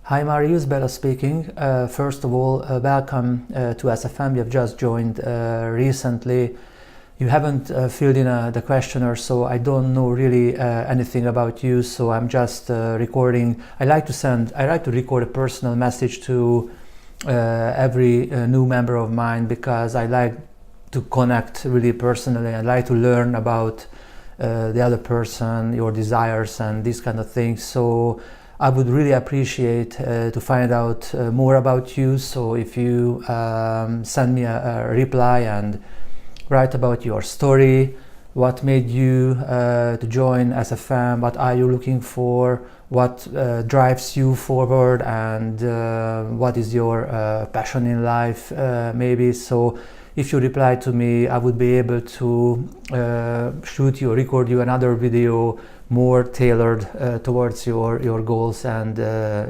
Hi Marius, Bella speaking. First of all, welcome to SFM. You have just joined recently. You haven't filled in the questionnaire, so I don't know really anything about you. So I'm just recording. I like to record a personal message to every new member of mine because I like to connect really personally. I like to learn about the other person, your desires, and these kind of things. So I would really appreciate to find out more about you. So if you send me a reply and write about your story, what made you to join SFM, what are you looking for, what drives you forward, and what is your passion in life, maybe. So if you reply to me, I would be able to shoot you or record you another video more tailored towards your goals and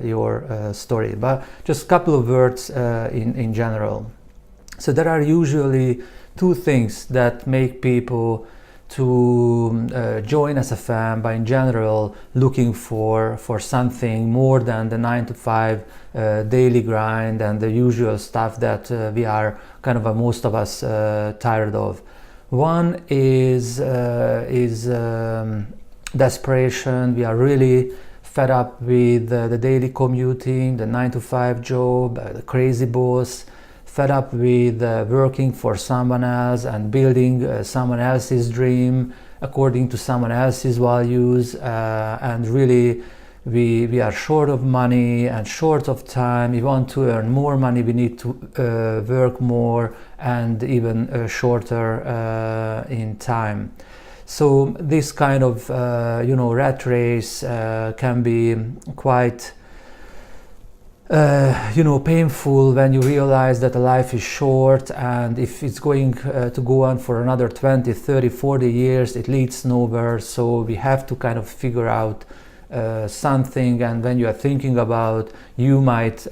your story. But just a couple of words in general. So there are usually two things that make people to join SFM, but in general looking for something more than the 9 to 5 daily grind and the usual stuff that we are kind of most of us tired of. One is desperation. We are really fed up with the daily commuting, the 9 to 5 job, the crazy boss, fed up with working for someone else and building someone else's dream according to someone else's values, and really we are short of money and short of time. We want to earn more money, we need to work more and even shorter in time. So this kind of rat race can be quite painful when you realize that a life is short, and if it's going to go on for another 20, 30, 40 years, it leads nowhere. So we have to kind of figure out something. And when you are thinking about, you might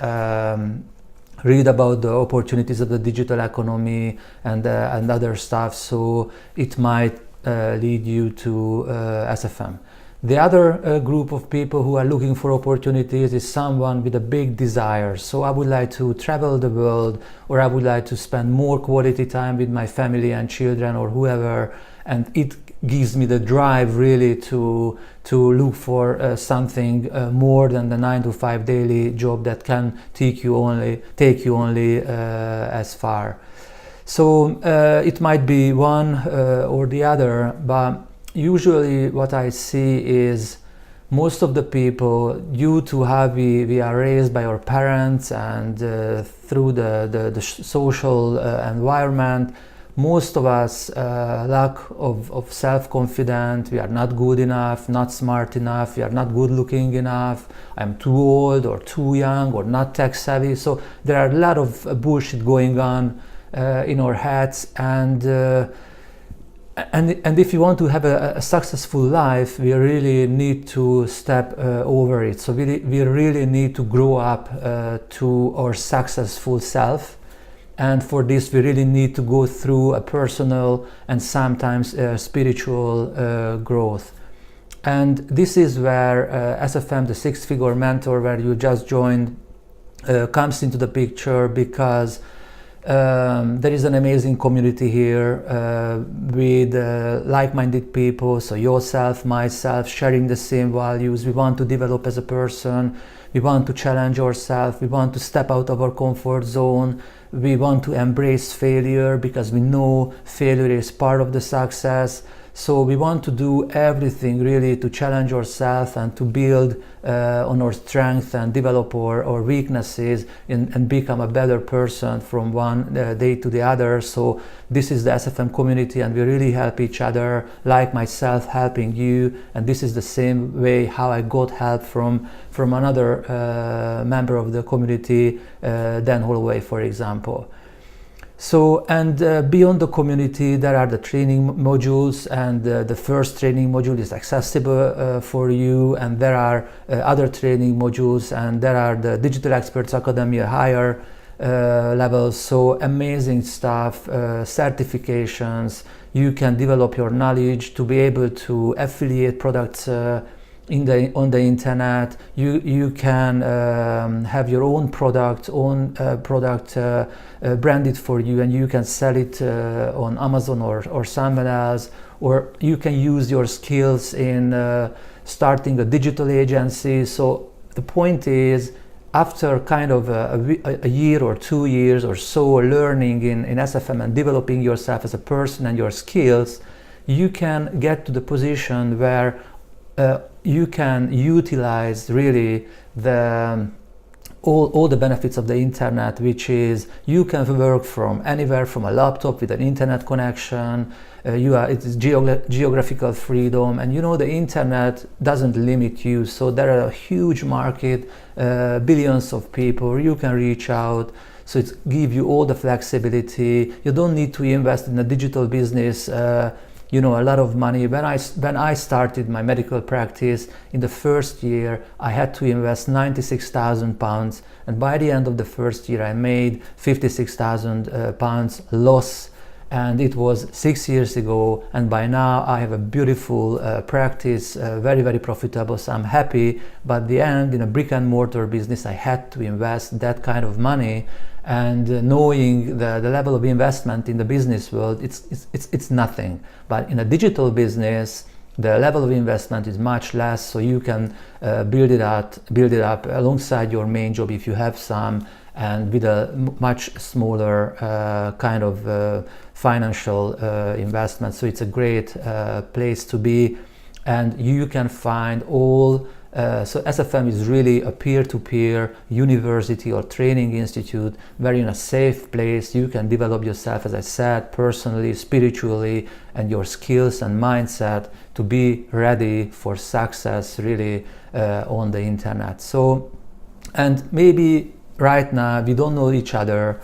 read about the opportunities of the digital economy and other stuff. So it might lead you to SFM. The other group of people who are looking for opportunities is someone with a big desire. So I would like to travel the world, or I would like to spend more quality time with my family and children or whoever, and it gives me the drive really to look for something more than the 9 to 5 daily job that can take you only as far. So it might be one or the other, but usually what I see is most of the people, due to how we are raised by our parents and through the social environment, most of us lack of self-confidence. We are not good enough, not smart enough, we are not good looking enough, I'm too old or too young or not tech savvy. So there are a lot of bullshit going on in our heads, and if you want to have a successful life, we really need to step over it. So we really need to grow up to our successful self, and for this we really need to go through a personal and sometimes spiritual growth. And this is where SFM, the six-figure mentor, where you just joined, comes into the picture, because there is an amazing community here with like-minded people, so yourself, myself, sharing the same values. We want to develop as a person, we want to challenge ourselves, we want to step out of our comfort zone, we want to embrace failure because we know failure is part of the success. So we want to do everything really to challenge ourselves and to build on our strength and develop our weaknesses and become a better person from one day to the other. So this is the SFM community, and we really help each other, like myself helping you. And this is the same way how I got help from another member of the community, Dan Holloway, for example. So, and beyond the community, there are the training modules, and the first training module is accessible for you, and there are other training modules, and there are the Digital Experts Academy, higher levels. So amazing stuff, certifications. You can develop your knowledge to be able to affiliate products on the internet. You can have your own product branded for you, and you can sell it on Amazon or someone else, or you can use your skills in starting a digital agency. So the point is, after kind of a year or 2 years or so learning in SFM and developing yourself as a person and your skills, you can get to the position where you can utilize really all the benefits of the internet, which is you can work from anywhere, from a laptop with an internet connection. It is geographical freedom, and the internet doesn't limit you. So there are a huge market, billions of people you can reach out. So it gives you all the flexibility. You don't need to invest in a digital business a lot of money. When I started my medical practice, in the first year I had to invest £96,000, and by the end of the first year I made £56,000 loss, and it was 6 years ago, and by now I have a beautiful practice, very, very profitable, so I'm happy. But at the end, in a brick and mortar business, I had to invest that kind of money, and knowing the level of investment in the business world, it's nothing. But in a digital business, the level of investment is much less, so you can build it up alongside your main job if you have some, and with a much smaller kind of financial investment. So it's a great place to be, and you can find all. So SFM is really a peer-to-peer university or training institute where you're in a safe place. You can develop yourself, as I said, personally, spiritually, and your skills and mindset to be ready for success really on the internet. So, and maybe right now we don't know each other,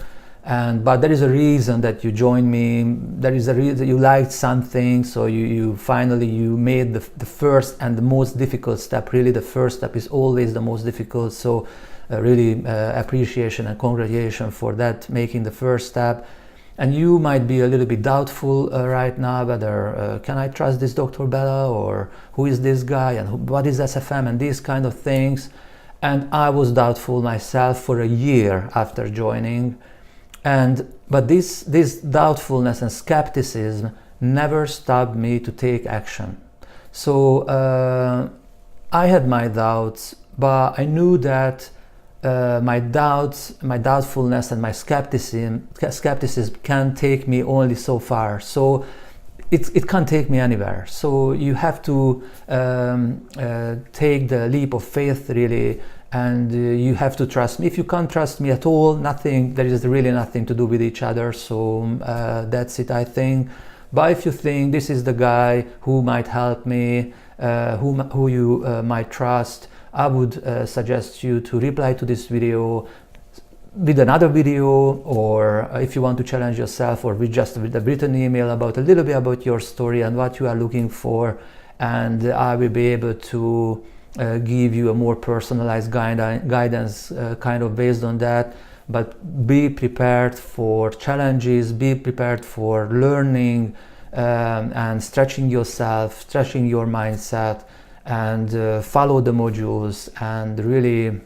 but there is a reason that you joined me. There is a reason you liked something, so you finally made the first and the most difficult step. Really, the first step is always the most difficult. So really appreciation and congratulations for that, making the first step. And you might be a little bit doubtful right now whether can I trust this Dr. Bella, or who is this guy, and what is SFM, and these kind of things. And I was doubtful myself for a year after joining. But this doubtfulness and skepticism never stopped me to take action. So I had my doubts, but I knew that my doubtfulness and my skepticism can take me only so far. So it can't take me anywhere. So you have to take the leap of faith, really. And you have to trust me. If you can't trust me at all, there is really nothing to do with each other. So that's it, I think. But if you think this is the guy who might help me, who you might trust, I would suggest you to reply to this video with another video, or if you want to challenge yourself, or with a written email about a little bit about your story and what you are looking for, and I will be able to give you a more personalized guidance kind of based on that. But be prepared for challenges, be prepared for learning and stretching yourself, stretching your mindset, and follow the modules and really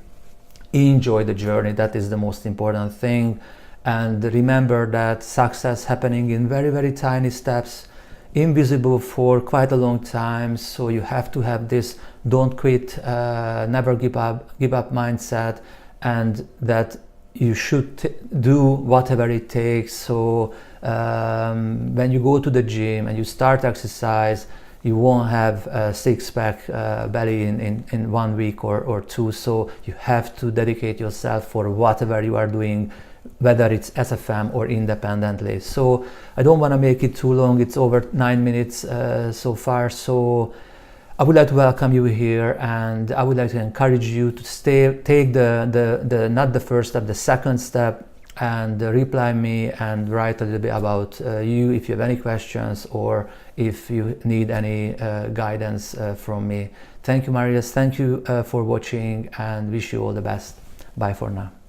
enjoy the journey. That is the most important thing. And remember that success happening in very, very tiny steps, invisible for quite a long time. So you have to have this don't quit, never give up mindset, and that you should do whatever it takes. So when you go to the gym and you start exercise, you won't have a six-pack belly in 1 week or two. So you have to dedicate yourself for whatever you are doing, whether it's SFM or independently. So I don't want to make it too long. It's over 9 minutes so far. So I would like to welcome you here, and I would like to encourage you to take the not the first step, the second step, and reply me and write a little bit about you if you have any questions, or if you need any guidance from me. Thank you, Marius. Thank you for watching, and wish you all the best. Bye for now.